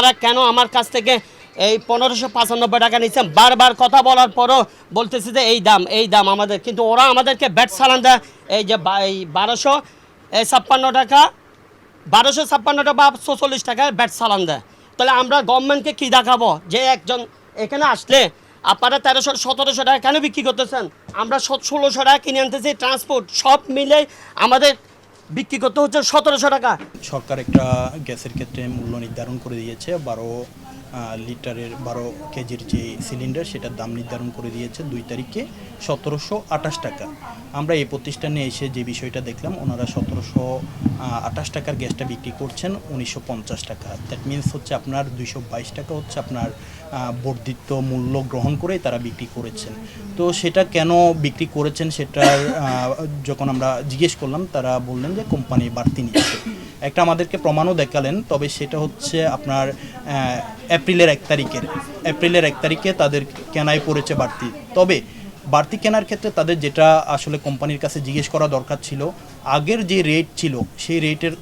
আপনারা কেন আমার কাছ থেকে এই 1595 টাকা নিচ্ছেন? বারবার কথা বলার পরও বলতেছি যে এই দাম আমাদের, কিন্তু ওরা আমাদেরকে ব্যাট চালান দেয় এই যে 1256 টাকা, 1256 টাকা বা 46 টাকায় ব্যাট চালান দেয়। তাহলে আমরা গভর্নমেন্টকে কী দেখাবো যে একজন এখানে আসলে আপনারা 1300-1700 টাকা কেন বিক্রি করতেছেন? আমরা 1600 টাকা কিনে আনতেছি, ট্রান্সপোর্ট সব মিলে আমাদের বিক্রি করতে হচ্ছে 1700 টাকা। সরকার একটা গ্যাসের ক্ষেত্রে মূল্য নির্ধারণ করে দিয়েছে, 12 লিটারের 12 কেজির যে সিলিন্ডার সেটার দাম নির্ধারণ করে দিয়েছে 2 তারিখে 1728 টাকা। আমরা এই প্রতিষ্ঠানে এসে যে বিষয়টা দেখলাম, ওনারা 1728 টাকার গ্যাসটা বিক্রি করছেন 1950 টাকা। দ্যাট মিনস হচ্ছে আপনার 222 টাকা হচ্ছে আপনার বর্ধিত মূল্য গ্রহণ করে তারা বিক্রি করেছেন। তো সেটা কেন বিক্রি করেছেন সেটার যখন আমরা জিজ্ঞেস করলাম, তারা বললেন যে কোম্পানি বাড়তি নিচ্ছে। একটা আমাদেরকে প্রমাণও দেখালেন, তবে সেটা হচ্ছে আপনার এপ্রিলের 1 তারিখে তাদের কেনায় পড়েছে বাড়তি। তবে বাড়তি কেনার ক্ষেত্রে তাদের যেটা আসলে কোম্পানির কাছে জিজ্ঞেস করা দরকার ছিল, আগের যে রেট ছিল সেই রেটের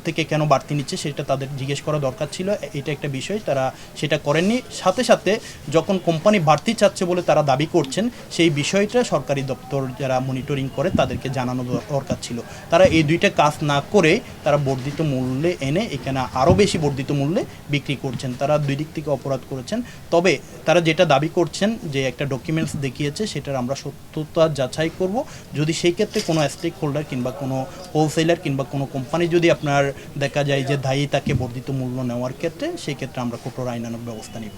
থেকে কেন বাড়তি নিচ্ছে সেটা তাদের জিজ্ঞেস করা দরকার ছিল। এটা একটা বিষয়, তারা সেটা করেননি। সাথে সাথে যখন কোম্পানি বাড়তি চাচ্ছে বলে তারা দাবি করছেন, সেই বিষয়টা সরকারি দপ্তর যারা মনিটরিং করে তাদেরকে জানানো দরকার ছিল। তারা এই দুইটা কাজ না করে তারা বর্ধিত মূল্যে এনে এখানে আরও বেশি বর্ধিত মূল্যে বিক্রি করছেন। তারা দুই দিক থেকে অপরাধ করেছেন। তবে তারা যেটা দাবি করছেন যে একটা ডকুমেন্টস দেখিয়েছে, সেটার আমরা সত্যতা যাচাই করব। যদি সেই ক্ষেত্রে কোনো স্টেক হোল্ডার কিংবা কোনো হোলসেলার কিংবা কোনো কোম্পানি যদি আপনার দেখা যায় যে দায়ী তাকে বর্ধিত মূল্য নেওয়ার ক্ষেত্রে, সেই ক্ষেত্রে আমরা কঠোর আইনানুগ ব্যবস্থা নিব।